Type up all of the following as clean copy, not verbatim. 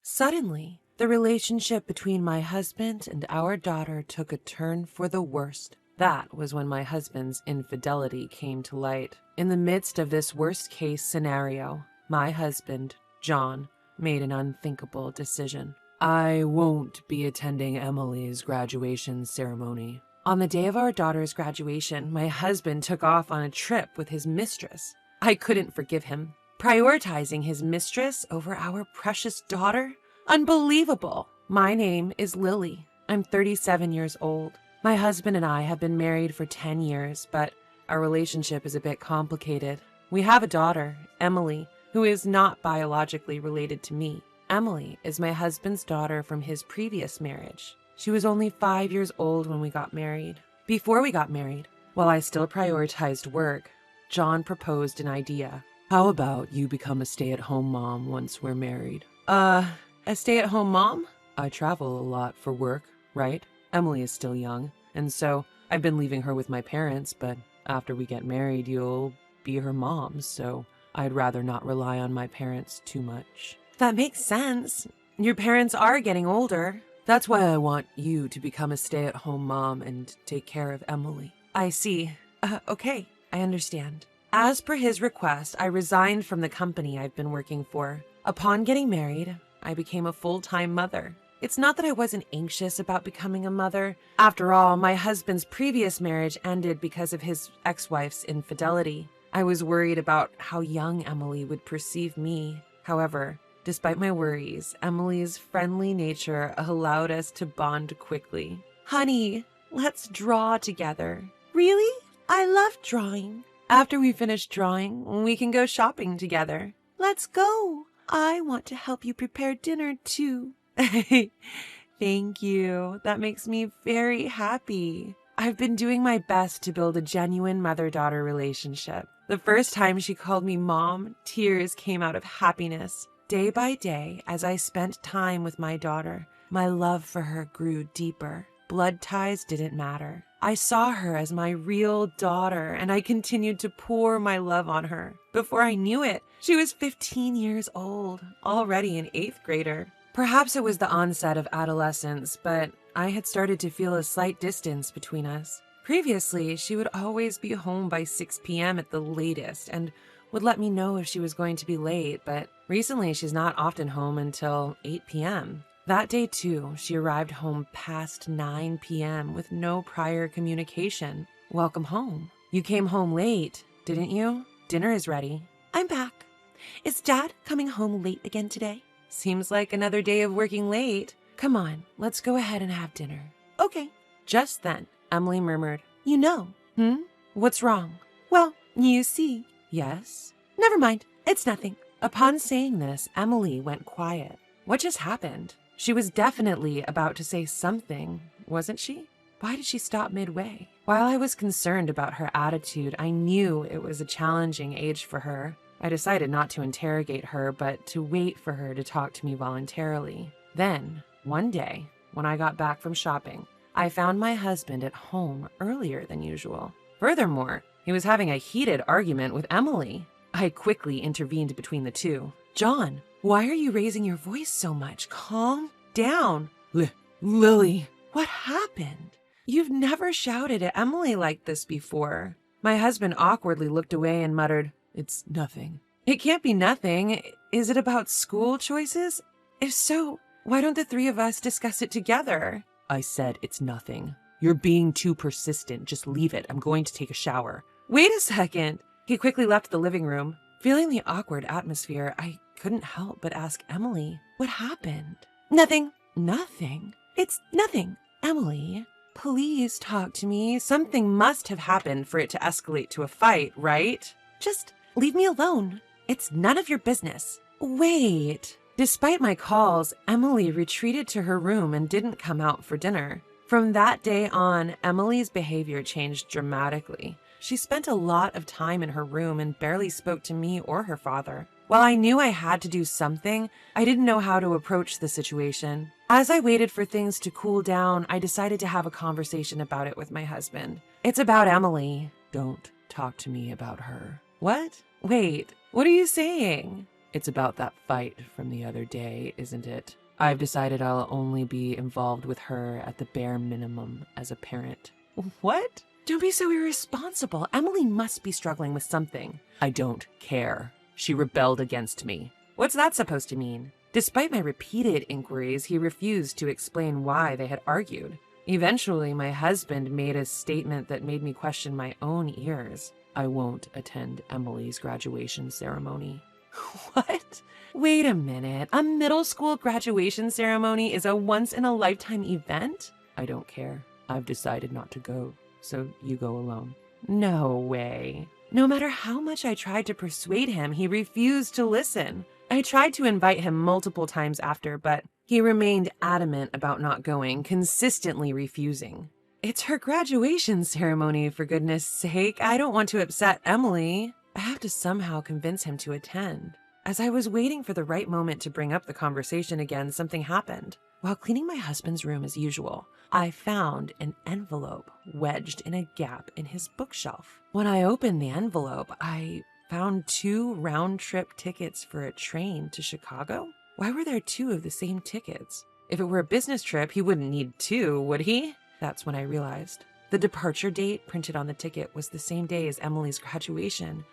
Suddenly, the relationship between my husband and our daughter took a turn for the worst. That was when my husband's infidelity came to light. In the midst of this worst case scenario, my husband, John, made an unthinkable decision. I won't be attending Emily's graduation ceremony. On the day of our daughter's graduation, my husband took off on a trip with his mistress. I couldn't forgive him. Prioritizing his mistress over our precious daughter? Unbelievable! My name is Lily. I'm 37 years old. My husband and I have been married for 10 years, but our relationship is a bit complicated. We have a daughter, Emily, who is not biologically related to me. Emily is my husband's daughter from his previous marriage. She was only 5 years old when we got married. Before we got married, while I still prioritized work, John proposed an idea. How about you become a stay-at-home mom once we're married? A stay-at-home mom? I travel a lot for work, right? Emily is still young, and so I've been leaving her with my parents, but after we get married, you'll be her mom, so I'd rather not rely on my parents too much. That makes sense. Your parents are getting older. That's why I want you to become a stay-at-home mom and take care of Emily. I see. Okay, I understand. As per his request, I resigned from the company I've been working for. Upon getting married, I became a full-time mother. It's not that I wasn't anxious about becoming a mother. After all, my husband's previous marriage ended because of his ex-wife's infidelity. I was worried about how young Emily would perceive me. However, despite my worries, Emily's friendly nature allowed us to bond quickly. Honey, let's draw together. Really? I love drawing. After we finish drawing, we can go shopping together. Let's go. I want to help you prepare dinner too. Thank you. That makes me very happy. I've been doing my best to build a genuine mother-daughter relationship. The first time she called me mom, tears came out of happiness. Day by day, as I spent time with my daughter, my love for her grew deeper. Blood ties didn't matter. I saw her as my real daughter, and I continued to pour my love on her. Before I knew it, she was 15 years old, already an 8th grader. Perhaps it was the onset of adolescence, but I had started to feel a slight distance between us. Previously, she would always be home by 6 p.m. at the latest and would let me know if she was going to be late, but recently she's not often home until 8 p.m. That day, too, she arrived home past 9 p.m. with no prior communication. Welcome home. You came home late, didn't you? Dinner is ready. I'm back. Is Dad coming home late again today? Seems like another day of working late. Come on, let's go ahead and have dinner. Okay. Just then, Emily murmured, You know. What's wrong? Well, you see. Yes? Never mind. It's nothing. Upon saying this, Emily went quiet. What just happened? She was definitely about to say something, wasn't she? Why did she stop midway? While I was concerned about her attitude, I knew it was a challenging age for her. I decided not to interrogate her, but to wait for her to talk to me voluntarily. Then, one day, when I got back from shopping, I found my husband at home earlier than usual. Furthermore, he was having a heated argument with Emily. I quickly intervened between the two. John, why are you raising your voice so much? Calm down. Lily, what happened? You've never shouted at Emily like this before. My husband awkwardly looked away and muttered, It's nothing. It can't be nothing. Is it about school choices? If so, why don't the three of us discuss it together? I said it's nothing. You're being too persistent. Just leave it. I'm going to take a shower. Wait a second. He quickly left the living room. Feeling the awkward atmosphere, I couldn't help but ask Emily, what happened? Nothing. Nothing? It's nothing. Emily, please talk to me. Something must have happened for it to escalate to a fight, right? Just leave me alone. It's none of your business. Wait. Despite my calls, Emily retreated to her room and didn't come out for dinner. From that day on, Emily's behavior changed dramatically. She spent a lot of time in her room and barely spoke to me or her father. While I knew I had to do something, I didn't know how to approach the situation. As I waited for things to cool down, I decided to have a conversation about it with my husband. It's about Emily. Don't talk to me about her. What? Wait, what are you saying? It's about that fight from the other day, isn't it? I've decided I'll only be involved with her at the bare minimum as a parent. What? Don't be so irresponsible. Emily must be struggling with something. I don't care. She rebelled against me. What's that supposed to mean? Despite my repeated inquiries, he refused to explain why they had argued. Eventually, my husband made a statement that made me question my own ears. I won't attend Emily's graduation ceremony. What? Wait a minute. A middle school graduation ceremony is a once-in-a-lifetime event? I don't care. I've decided not to go, so you go alone. No way. No matter how much I tried to persuade him, he refused to listen. I tried to invite him multiple times after, but he remained adamant about not going, consistently refusing. It's her graduation ceremony, for goodness sake. I don't want to upset Emily. I have to somehow convince him to attend. As I was waiting for the right moment to bring up the conversation again, something happened. While cleaning my husband's room as usual, I found an envelope wedged in a gap in his bookshelf. When I opened the envelope, I found 2 round-trip tickets for a train to Chicago. Why were there 2 of the same tickets? If it were a business trip, he wouldn't need 2, would he? That's when I realized. The departure date printed on the ticket was the same day as Emily's graduation.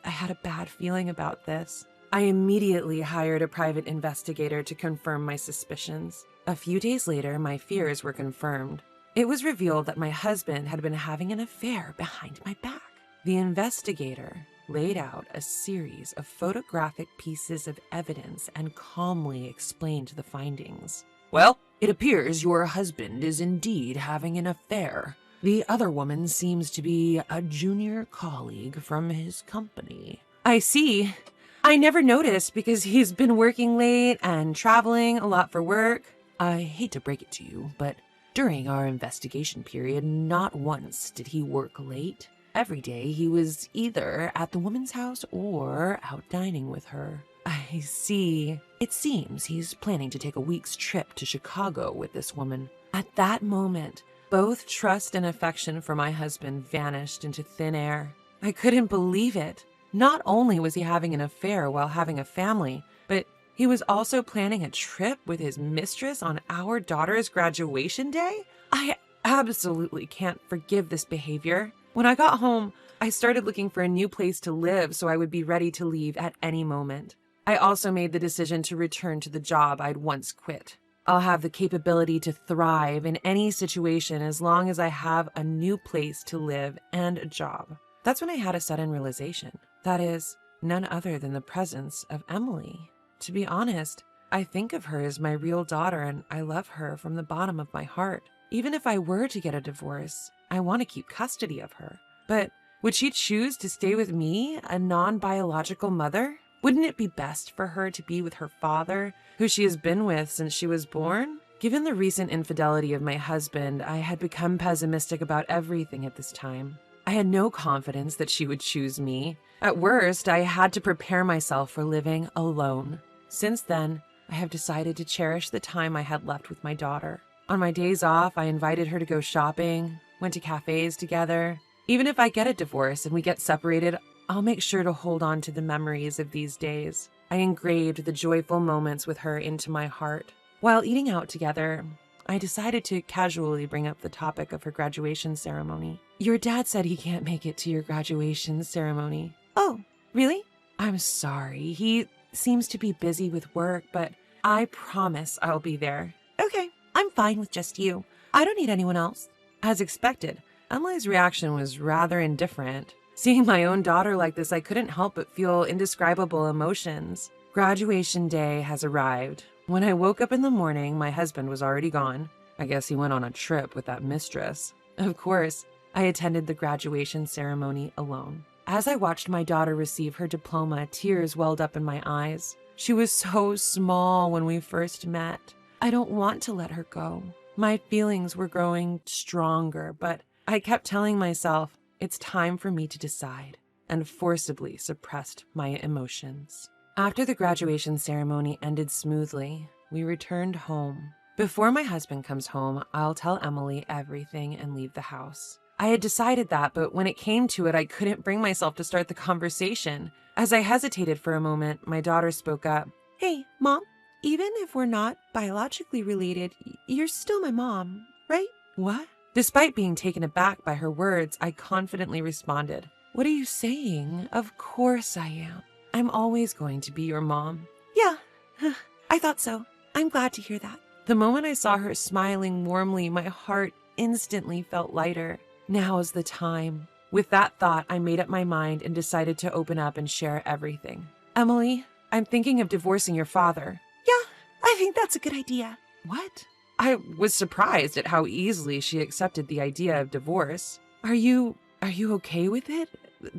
I had a bad feeling about this. I immediately hired a private investigator to confirm my suspicions. A few days later, my fears were confirmed. It was revealed that my husband had been having an affair behind my back. The investigator laid out a series of photographic pieces of evidence and calmly explained the findings. Well, it appears your husband is indeed having an affair. The other woman seems to be a junior colleague from his company. I see. I never noticed because he's been working late and traveling a lot for work. I hate to break it to you, but during our investigation period, not once did he work late. Every day he was either at the woman's house or out dining with her. I see. It seems he's planning to take a week's trip to Chicago with this woman. At that moment, both trust and affection for my husband vanished into thin air. I couldn't believe it. Not only was he having an affair while having a family, but he was also planning a trip with his mistress on our daughter's graduation day? I absolutely can't forgive this behavior. When I got home, I started looking for a new place to live so I would be ready to leave at any moment. I also made the decision to return to the job I'd once quit. I'll have the capability to thrive in any situation as long as I have a new place to live and a job. That's when I had a sudden realization. That is, none other than the presence of Emily. To be honest, I think of her as my real daughter and I love her from the bottom of my heart. Even if I were to get a divorce, I want to keep custody of her. But would she choose to stay with me, a non-biological mother? Wouldn't it be best for her to be with her father, who she has been with since she was born? Given the recent infidelity of my husband, I had become pessimistic about everything at this time. I had no confidence that she would choose me. At worst, I had to prepare myself for living alone. Since then, I have decided to cherish the time I had left with my daughter. On my days off, I invited her to go shopping, went to cafes together. Even if I get a divorce and we get separated, I'll make sure to hold on to the memories of these days. I engraved the joyful moments with her into my heart. While eating out together, I decided to casually bring up the topic of her graduation ceremony. Your dad said he can't make it to your graduation ceremony. Oh, really? I'm sorry. He seems to be busy with work, but I promise I'll be there. Okay, I'm fine with just you. I don't need anyone else. As expected, Emily's reaction was rather indifferent. Seeing my own daughter like this, I couldn't help but feel indescribable emotions. Graduation day has arrived. When I woke up in the morning, my husband was already gone. I guess he went on a trip with that mistress. Of course, I attended the graduation ceremony alone. As I watched my daughter receive her diploma, tears welled up in my eyes. She was so small when we first met. I don't want to let her go. My feelings were growing stronger, but I kept telling myself, it's time for me to decide, and forcibly suppressed my emotions. After the graduation ceremony ended smoothly, we returned home. Before my husband comes home, I'll tell Emily everything and leave the house. I had decided that, but when it came to it, I couldn't bring myself to start the conversation. As I hesitated for a moment, my daughter spoke up. Hey, Mom, even if we're not biologically related, you're still my mom, right? What? Despite being taken aback by her words, I confidently responded, What are you saying? Of course I am. I'm always going to be your mom. Yeah, I thought so. I'm glad to hear that. The moment I saw her smiling warmly, my heart instantly felt lighter. Now's the time. With that thought, I made up my mind and decided to open up and share everything. Emily, I'm thinking of divorcing your father. Yeah, I think that's a good idea. What? I was surprised at how easily she accepted the idea of divorce. Are you okay with it?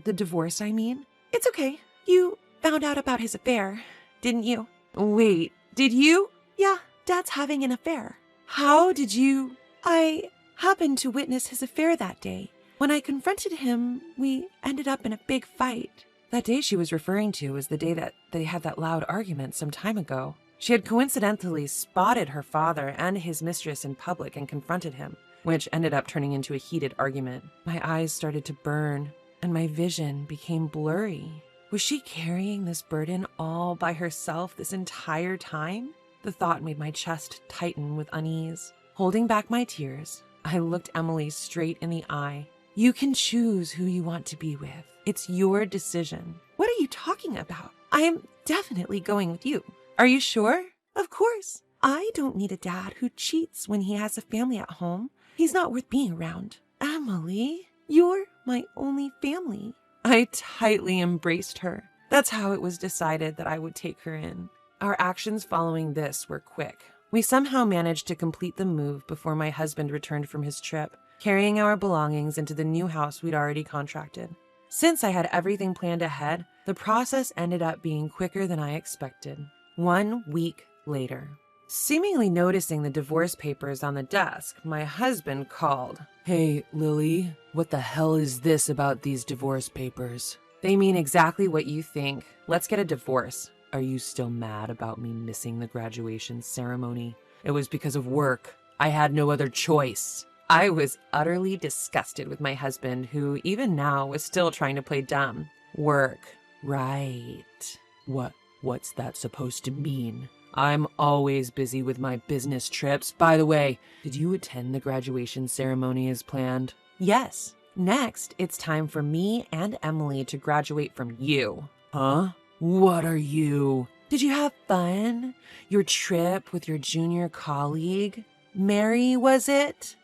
The divorce, I mean? It's okay. You found out about his affair, didn't you? Wait, did you? Yeah, Dad's having an affair. How did you? I happened to witness his affair that day. When I confronted him, we ended up in a big fight. That day she was referring to was the day that they had that loud argument some time ago. She had coincidentally spotted her father and his mistress in public and confronted him, which ended up turning into a heated argument. My eyes started to burn, and my vision became blurry. Was she carrying this burden all by herself this entire time? The thought made my chest tighten with unease. Holding back my tears, I looked Emily straight in the eye. You can choose who you want to be with. It's your decision. What are you talking about? I am definitely going with you. Are you sure? Of course. I don't need a dad who cheats when he has a family at home. He's not worth being around. Emily, you're my only family. I tightly embraced her. That's how it was decided that I would take her in. Our actions following this were quick. We somehow managed to complete the move before my husband returned from his trip, carrying our belongings into the new house we'd already contracted. Since I had everything planned ahead, the process ended up being quicker than I expected. 1 week later, seemingly noticing the divorce papers on the desk, my husband called. Hey, Lily, what the hell is this about these divorce papers? They mean exactly what you think. Let's get a divorce. Are you still mad about me missing the graduation ceremony? It was because of work. I had no other choice. I was utterly disgusted with my husband, who even now was still trying to play dumb. Work. Right. What's that supposed to mean? I'm always busy with my business trips. By the way, did you attend the graduation ceremony as planned? Yes. Next, it's time for me and Emily to graduate from you. Huh? What are you? Did you have fun? Your trip with your junior colleague? Mary, was it?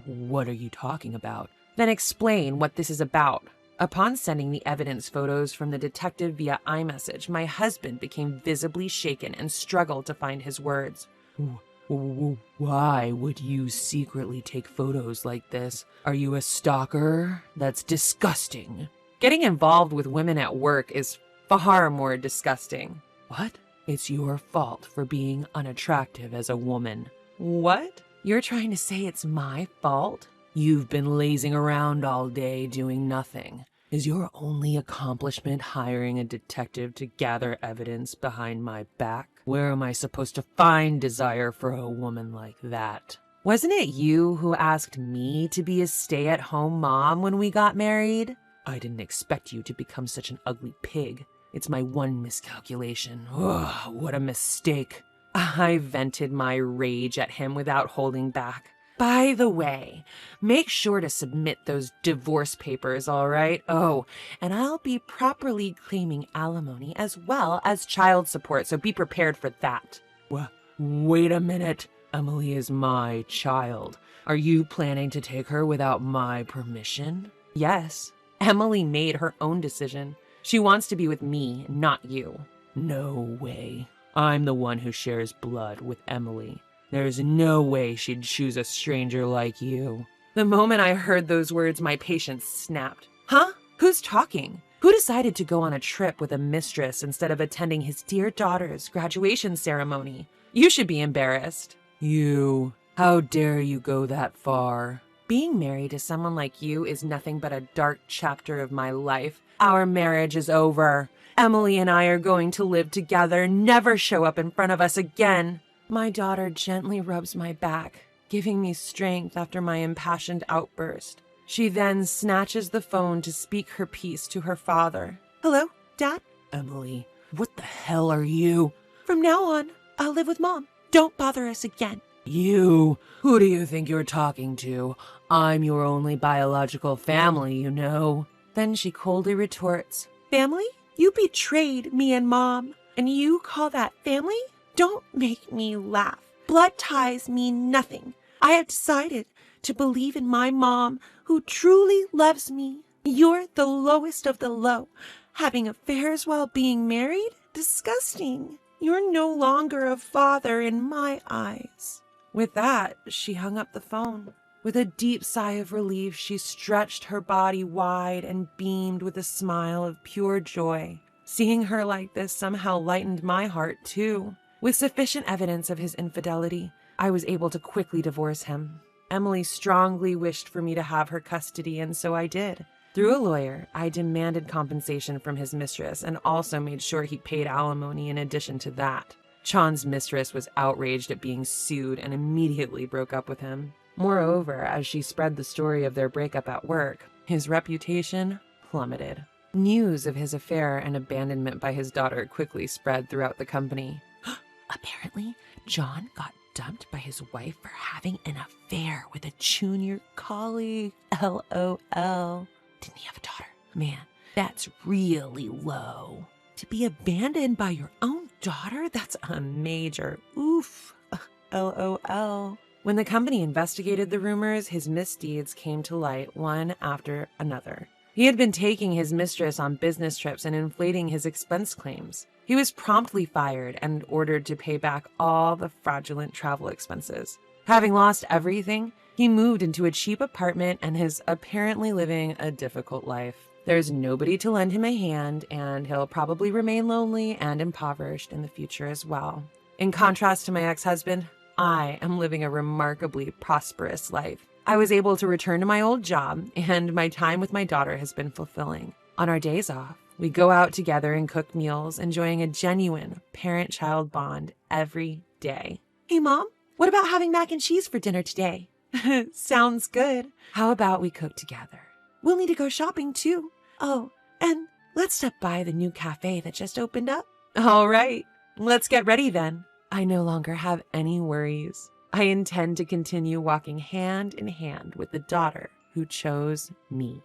What are you talking about? Then explain what this is about. Upon sending the evidence photos from the detective via iMessage, my husband became visibly shaken and struggled to find his words. Why would you secretly take photos like this? Are you a stalker? That's disgusting. Getting involved with women at work is far more disgusting. What? It's your fault for being unattractive as a woman. What? You're trying to say it's my fault? You've been lazing around all day doing nothing. Is your only accomplishment hiring a detective to gather evidence behind my back? Where am I supposed to find desire for a woman like that? Wasn't it you who asked me to be a stay-at-home mom when we got married? I didn't expect you to become such an ugly pig. It's my one miscalculation. Ugh, what a mistake. I vented my rage at him without holding back. By the way, make sure to submit those divorce papers, all right? Oh, and I'll be properly claiming alimony as well as child support, so be prepared for that. Wait a minute. Emily is my child. Are you planning to take her without my permission? Yes. Emily made her own decision. She wants to be with me, not you. No way. I'm the one who shares blood with Emily. There's no way she'd choose a stranger like you. The moment I heard those words, my patience snapped. Huh? Who's talking? Who decided to go on a trip with a mistress instead of attending his dear daughter's graduation ceremony? You should be embarrassed. You. How dare you go that far? Being married to someone like you is nothing but a dark chapter of my life. Our marriage is over. Emily and I are going to live together, never show up in front of us again. My daughter gently rubs my back. giving me strength after my impassioned outburst. She then snatches the phone to speak her piece to her father. Hello, Dad? Emily, what the hell are you? From now on, I'll live with Mom. Don't bother us again. You? Who do you think you're talking to? I'm your only biological family, you know. Then she coldly retorts, Family? You betrayed me and Mom, and you call that family? Don't make me laugh. Blood ties mean nothing. I have decided to believe in my mom, who truly loves me. You're the lowest of the low. Having affairs while being married? Disgusting. You're no longer a father in my eyes. With that, she hung up the phone. With a deep sigh of relief, she stretched her body wide and beamed with a smile of pure joy. Seeing her like this somehow lightened my heart, too. With sufficient evidence of his infidelity, I was able to quickly divorce him. Emily strongly wished for me to have her custody, and so I did. Through a lawyer, I demanded compensation from his mistress and also made sure he paid alimony in addition to that. Chan's mistress was outraged at being sued and immediately broke up with him. Moreover, as she spread the story of their breakup at work, his reputation plummeted. News of his affair and abandonment by his daughter quickly spread throughout the company. Apparently, John got dumped by his wife for having an affair with a junior colleague. LOL. Didn't he have a daughter? Man, that's really low. To be abandoned by your own daughter? That's a major oof. LOL. When the company investigated the rumors, his misdeeds came to light one after another. He had been taking his mistress on business trips and inflating his expense claims. He was promptly fired and ordered to pay back all the fraudulent travel expenses. Having lost everything, he moved into a cheap apartment and is apparently living a difficult life. There's nobody to lend him a hand, and he'll probably remain lonely and impoverished in the future as well. In contrast to my ex-husband, I am living a remarkably prosperous life. I was able to return to my old job, and my time with my daughter has been fulfilling. On our days off, we go out together and cook meals, enjoying a genuine parent-child bond every day. Hey, Mom, what about having mac and cheese for dinner today? Sounds good. How about we cook together? We'll need to go shopping, too. Oh, and let's stop by the new cafe that just opened up. All right, let's get ready then. I no longer have any worries. I intend to continue walking hand in hand with the daughter who chose me.